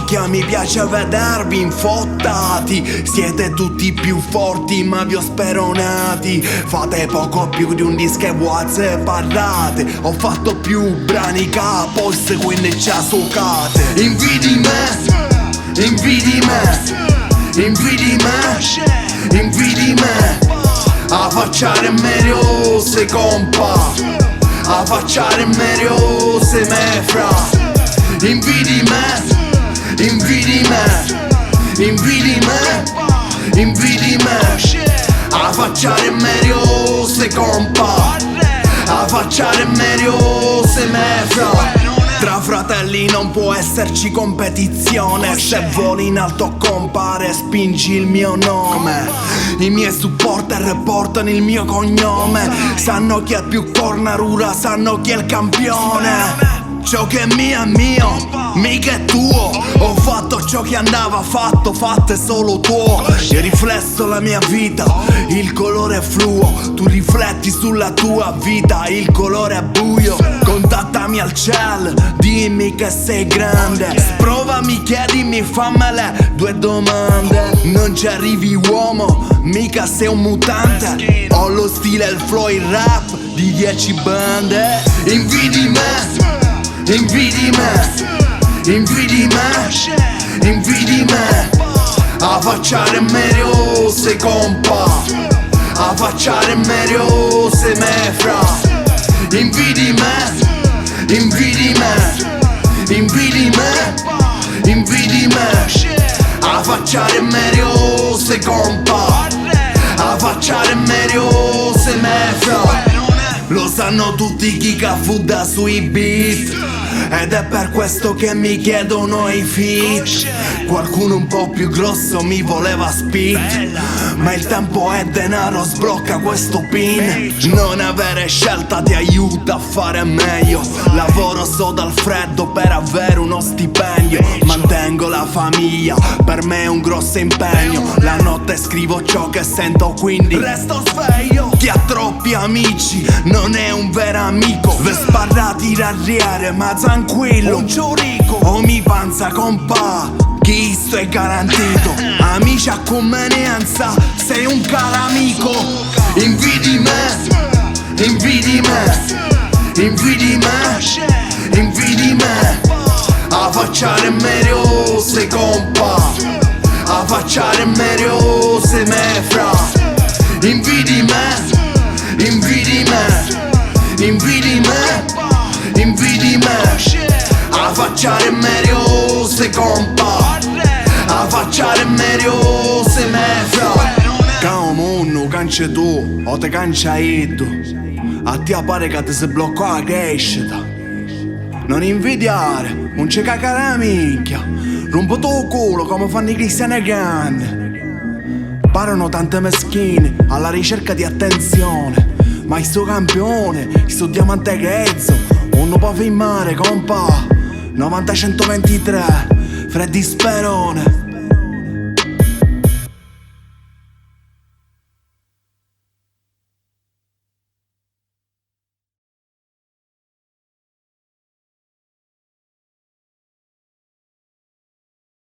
minchia mi piace vedervi infottati. Siete tutti più forti ma vi ho speronati. Fate poco più di un disco e WhatsApp parlate. Ho fatto più brani che post, quindi ci sucate. Invidi me, invidi me, invidi me, invidi me. A facciare meglio se compa, a facciare meglio se me fra. Invidi me, invidi me, invidi me, invidi me. A facciare meglio se compa, a facciare meglio se me fra. Tra fratelli non può esserci competizione. Se voli in alto compare spingi il mio nome. I miei supporter portano il mio cognome. Sanno chi è più cornarura, sanno chi è il campione. Ciò che è mio, mica è tuo. Ho fatto ciò che andava fatto, fatto è solo tuo. Io riflesso la mia vita, il colore è fluo. Tu rifletti sulla tua vita, il colore è buio. Contattami al cell, dimmi che sei grande. Sprovami, chiedimi, fammele due domande. Non ci arrivi uomo, mica sei un mutante. Ho lo stile, il flow, il rap di 10 bande. Invidi me, invidi me, invidi me, invidi me. A facciare meglio se compa, a facciare meglio se me fra. Invidi me, invidi me, invidi me, invidi me. A facciare meglio se compa, a facciare meglio se me fra. Lo sanno tutti chi cafudda sui beat, ed è per questo che mi chiedono i feat. Qualcuno un po' più grosso mi voleva spit, ma il tempo è denaro, sblocca questo pin. Non avere scelta ti aiuta a fare meglio. Lavoro so dal freddo per avere uno stipendio. Mantengo la famiglia, per me è un grosso impegno. La notte scrivo ciò che sento, quindi resto sveglio. Chi ha troppi amici non è un vero amico. Ve sparrati rarriere ma tranquillo, un giurico. O mi panza compa, chi sto è garantito. Amici a convenienza, sei un caro amico. Invidi me, invidi me, invidi me, invidi me. A facciare meglio se compa, a facciare meglio se me fra. Invidi me, invidi me, invidi me, invidi me. A facciare meglio se compa, a facciare meglio se me fra. Cao monno, canci tu, o te cancia io. A te pare che ti si blocca la crescita. Non invidiare, non c'è cacare la minchia. Rompo tuo culo come fanno i cristiani grandi. Parano tante meschine alla ricerca di attenzione, ma il suo campione, il suo diamante grezzo, non può filmare compa. 90-123, Freddy Sperone.